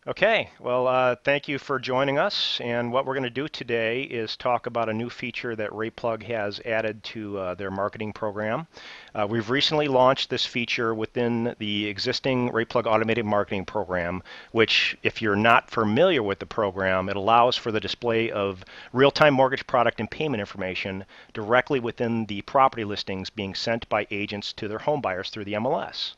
Okay, well, thank you for joining us. And what we're going to do today is talk about a new feature that RayPlug has added to their marketing program. We've recently launched this feature within the existing RayPlug automated marketing program, which, if you're not familiar with the program, it allows for the display of real-time mortgage product and payment information directly within the property listings being sent by agents to their home buyers through the MLS,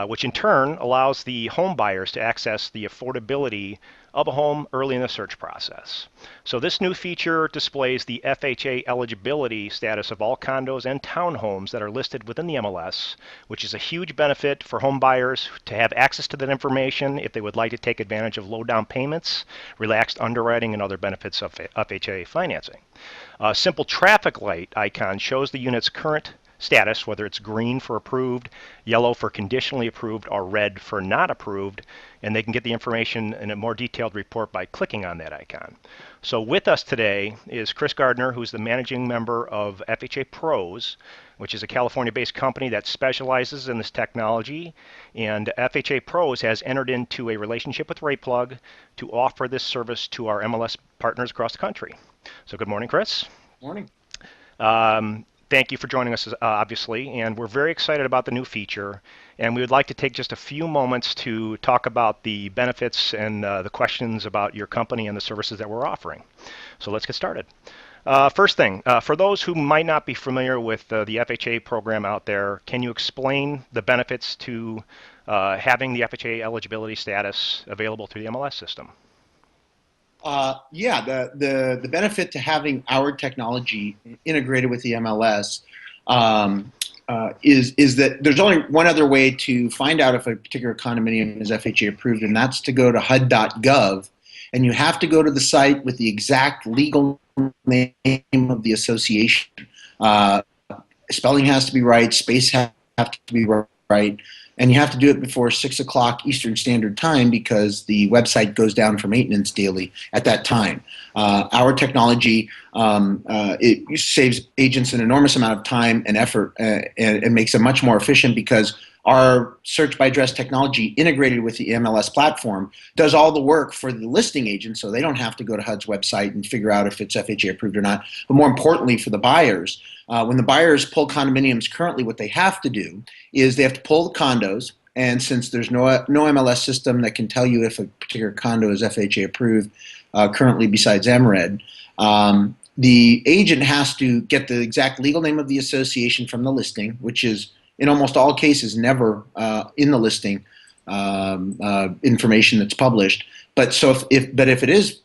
which in turn allows the home buyers to access the affordability of a home early in the search process. So this new feature displays the FHA eligibility status of all condos and townhomes that are listed within the MLS, which is a huge benefit for home buyers to have access to that information if they would like to take advantage of low down payments, relaxed underwriting, and other benefits of FHA financing. A simple traffic light icon shows the unit's current status, whether it's green for approved, yellow for conditionally approved, or red for not approved, and they can get the information in a more detailed report by clicking on that icon. So with us today is Chris Gardner, who's the managing member of FHA Pros, which is a California-based company that specializes in this technology. And FHA Pros has entered into a relationship with RayPlug to offer this service to our MLS partners across the country. So good morning, Chris. Morning. Thank you for joining us, obviously, and we're very excited about the new feature. And we would like to take just a few moments to talk about the benefits and the questions about your company and the services that we're offering. So let's get started. First thing, for those who might not be familiar with the FHA program out there, can you explain the benefits to having the FHA eligibility status available through the MLS system? Yeah, the benefit to having our technology integrated with the MLS is that there's only one other way to find out if a particular condominium is FHA approved, and that's to go to HUD.gov, and you have to go to the site with the exact legal name of the association. Uh, Spelling has to be right, space have to be right, and you have to do it before 6 o'clock Eastern Standard Time because the website goes down for maintenance daily at that time. Our technology it saves agents an enormous amount of time and effort, and makes it much more efficient because our search by address technology integrated with the MLS platform does all the work for the listing agent, so they don't have to go to HUD's website and figure out if it's FHA approved or not. But more importantly, for the buyers, when the buyers pull condominiums currently, what they have to do is they have to pull the condos. And since there's no MLS system that can tell you if a particular condo is FHA approved currently besides MRED, the agent has to get the exact legal name of the association from the listing, which is in almost all cases never in the listing information that's published. But if it is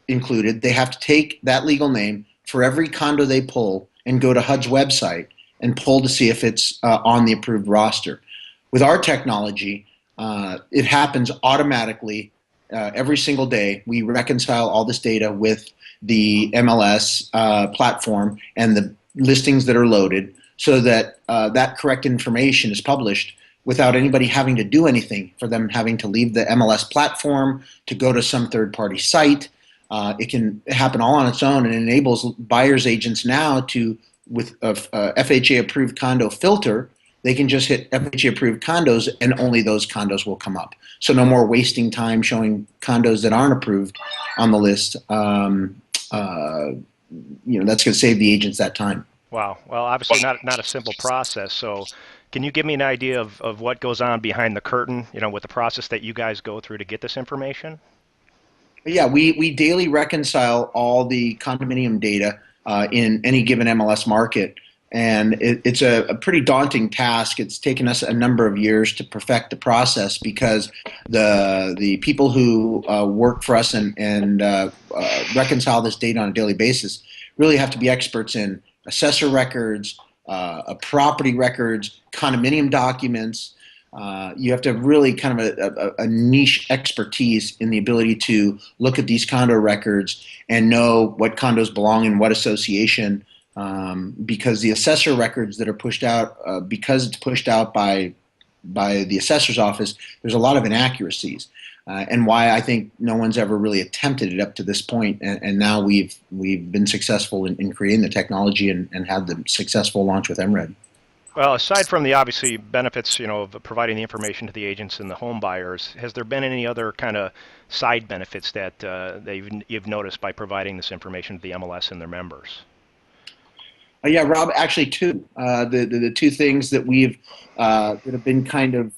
included, they have to take that legal name for every condo they pull and go to HUD's website and pull to see if it's on the approved roster. With our technology, it happens automatically every single day. We reconcile all this data with the MLS platform and the listings that are loaded so that that correct information is published without anybody having to do anything, for them having to leave the MLS platform to go to some third-party site. It can happen all on its own, and enables buyers agents now to, with a FHA approved condo filter, they can just hit FHA approved condos and only those condos will come up. So no more wasting time showing condos that aren't approved on the list. That's going to save the agents that time. Wow. Well, obviously not a simple process. So can you give me an idea of what goes on behind the curtain, with the process that you guys go through to get this information? Yeah, we daily reconcile all the condominium data in any given MLS market. And it's a pretty daunting task. It's taken us a number of years to perfect the process because the people who work for us and reconcile this data on a daily basis really have to be experts in assessor records, property records, condominium documents. You have to really kind of a niche expertise in the ability to look at these condo records and know what condos belong in what association, because the assessor records that are pushed out, because it's pushed out by the assessor's office, there's a lot of inaccuracies, and why I think no one's ever really attempted it up to this point. And now we've been successful in creating the technology and had the successful launch with MRED. Well, aside from the obviously benefits, of providing the information to the agents and the home buyers, has there been any other kind of side benefits that you've noticed by providing this information to the MLS and their members? Yeah, Rob, actually two. The two things that we've that have been kind of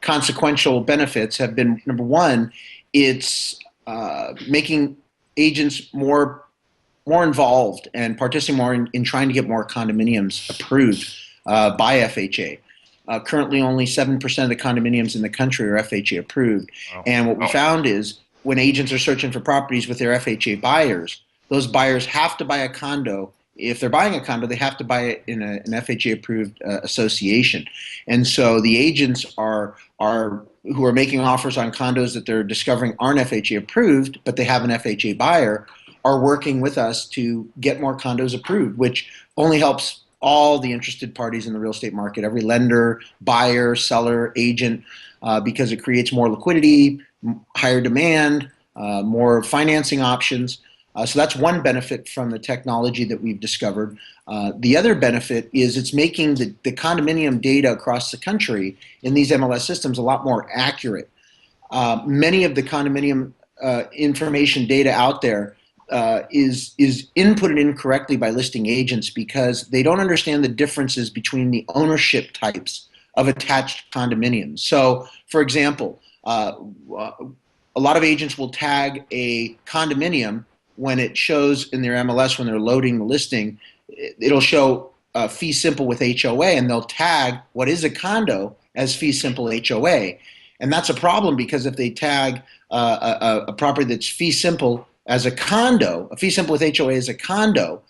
consequential benefits have been, number one, it's making agents more involved and participating more in trying to get more condominiums approved by FHA. Currently, only 7% of the condominiums in the country are FHA approved. Wow. And what we found is when agents are searching for properties with their FHA buyers, those buyers have to buy a condo. If they're buying a condo, they have to buy it in an FHA approved association. And so the agents are who are making offers on condos that they're discovering aren't FHA approved, but they have an FHA buyer, are working with us to get more condos approved, which only helps all the interested parties in the real estate market, every lender, buyer, seller, agent, because it creates more liquidity, higher demand, more financing options. So that's one benefit from the technology that we've discovered. The other benefit is it's making the condominium data across the country in these MLS systems a lot more accurate. Many of the condominium information data out there is inputted incorrectly by listing agents because they don't understand the differences between the ownership types of attached condominiums. So, for example, a lot of agents will tag a condominium when it shows in their MLS when they're loading the listing. It'll show fee simple with HOA, and they'll tag what is a condo as fee simple HOA. And that's a problem because if they tag a property that's fee simple as a condo, a fee simple with HOA as a condo,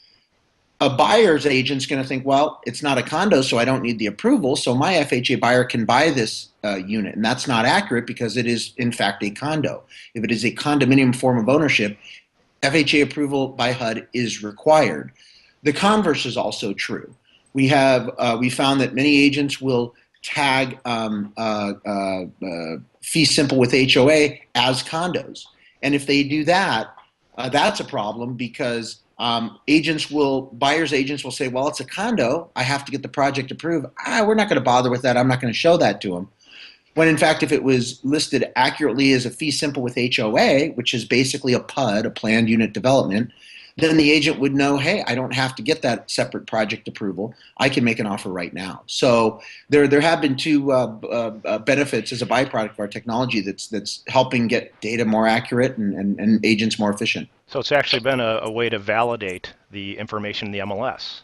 a buyer's agent's going to think, well, it's not a condo, so I don't need the approval, so my FHA buyer can buy this unit. And that's not accurate because it is, in fact, a condo. If it is a condominium form of ownership, FHA approval by HUD is required. The converse is also true. We found that many agents will tag fee simple with HOA as condos. And if they do that, that's a problem because buyers agents will say, well, it's a condo. I have to get the project approved. We're not going to bother with that. I'm not going to show that to them. When in fact, if it was listed accurately as a fee simple with HOA, which is basically a PUD, a planned unit development, then the agent would know, hey, I don't have to get that separate project approval. I can make an offer right now. So there have been two benefits as a byproduct of our technology that's helping get data more accurate and agents more efficient. So it's actually been a way to validate the information in the MLS.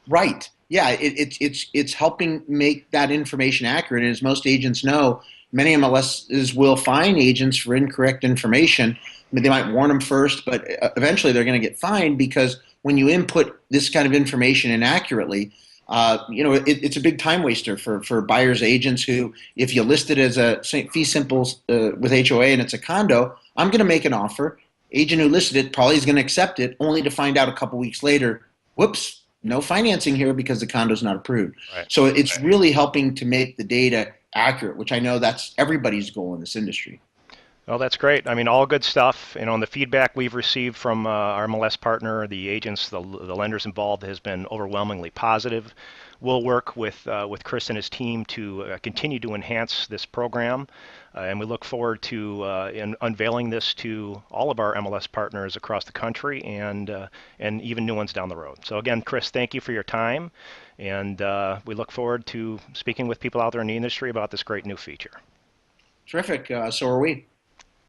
Right. Yeah, it's helping make that information accurate. And as most agents know, many MLSs will fine agents for incorrect information. I mean, they might warn them first, but eventually they're going to get fined because when you input this kind of information inaccurately, it's a big time waster for buyers agents who, if you list it as a fee simple with HOA and it's a condo, I'm going to make an offer. Agent who listed it probably is going to accept it, only to find out a couple weeks later, whoops, no financing here because the condo's not approved. Right. So it's really helping to make the data accurate, which I know that's everybody's goal in this industry. Well, that's great. I mean, all good stuff. And on the feedback we've received from our MLS partner, the agents, the lenders involved has been overwhelmingly positive. We'll work with Chris and his team to continue to enhance this program, and we look forward to unveiling this to all of our MLS partners across the country and even new ones down the road. So again, Chris, thank you for your time, and we look forward to speaking with people out there in the industry about this great new feature. Terrific. So are we.